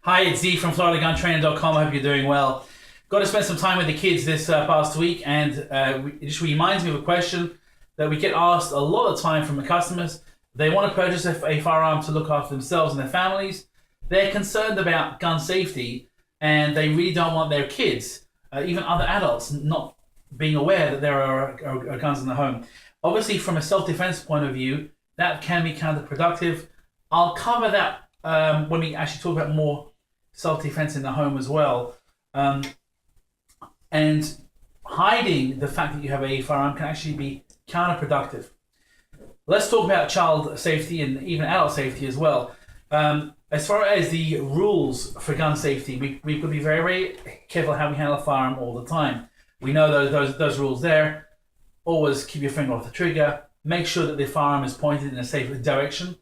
Hi, it's Z from FloridaGunTraining.com. I hope you're doing well. Got to spend some time with the kids this past week, and it just reminds me of a question that we get asked a lot of time from the customers. They want to purchase a firearm to look after themselves and their families. They're concerned about gun safety, and they really don't want their kids, even other adults, not being aware that there are guns in the home. Obviously, from a self-defense point of view, that can be counterproductive. I'll cover that when we actually talk about more self-defense in the home as well. And hiding the fact that you have a firearm can actually be counterproductive. Let's talk about child safety and even adult safety as well. As far as the rules for gun safety, we could be very, very careful how we handle a firearm all the time. We know those rules there. Always keep your finger off the trigger. Make sure that the firearm is pointed in a safe direction,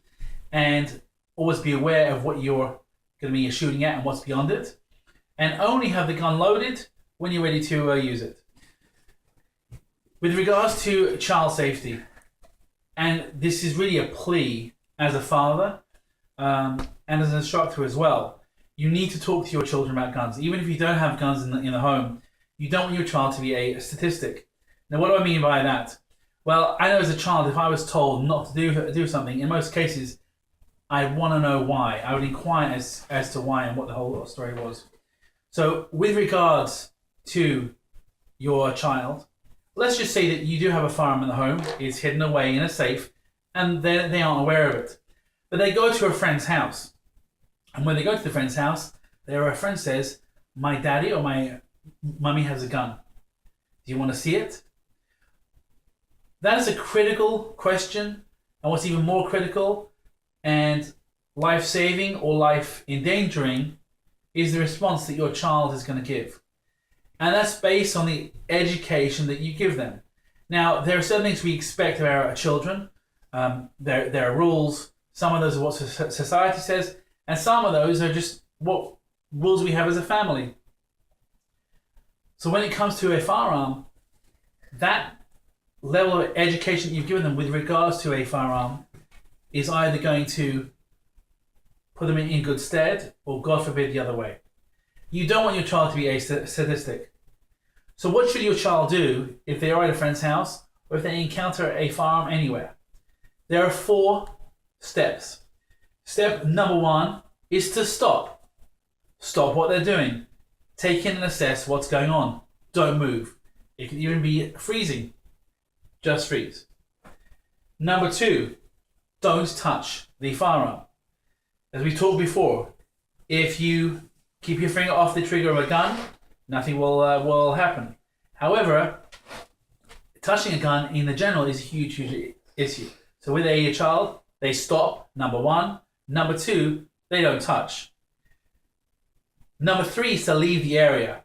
and always be aware of what you're going to be shooting at and what's beyond it. And only have the gun loaded when you're ready to use it. With regards to child safety, and this is really a plea as a father and as an instructor as well, you need to talk to your children about guns. Even if you don't have guns in the home, you don't want your child to be a statistic. Now, what do I mean by that? Well, I know as a child, if I was told not to do something, in most cases, I'd want to know why. I would inquire as to why and what the whole story was. So with regards to your child, let's just say that you do have a firearm in the home, it's hidden away in a safe, and they aren't aware of it. But they go to a friend's house. And when they go to the friend's house, their friend says, my daddy or my mummy has a gun. Do you want to see it? That is a critical question. And what's even more critical and life-saving or life-endangering is the response that your child is going to give. And that's based on the education that you give them. Now, there are certain things we expect of our children. There are rules. Some of those are what society says, and some of those are just what rules we have as a family. So when it comes to a firearm, that level of education that you've given them with regards to a firearm is either going to put them in good stead, or God forbid, the other way. You don't want your child to be a statistic. So what should your child do if they are at a friend's house or if they encounter a firearm anywhere? There are 4 steps. Step number 1 is to stop. Stop what they're doing. Take in and assess what's going on. Don't move. It could even be freezing. Just freeze. Number 2, don't touch the firearm. As we talked before, if you keep your finger off the trigger of a gun, nothing will happen. However, touching a gun in the general is a huge issue. So with a child, they stop, number 1. Number 2, they don't touch. Number 3 is to leave the area.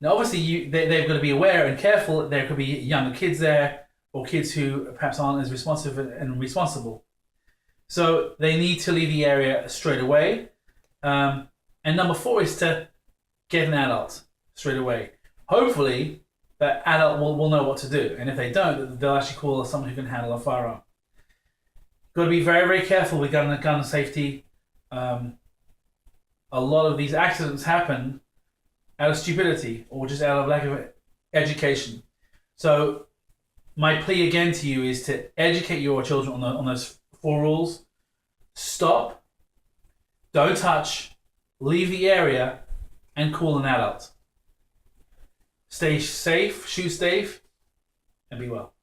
Now obviously they've got to be aware and careful that there could be younger kids there, or kids who perhaps aren't as responsive and responsible. So they need to leave the area straight away. And number 4 is to get an adult straight away. Hopefully, that adult will know what to do. And if they don't, they'll actually call someone who can handle a firearm. Got to be very, very careful with gun safety. A lot of these accidents happen out of stupidity or just out of lack of education. So my plea again to you is to educate your children on those 4 rules. Stop, don't touch, leave the area, and call an adult. Stay safe, shoot safe, and be well.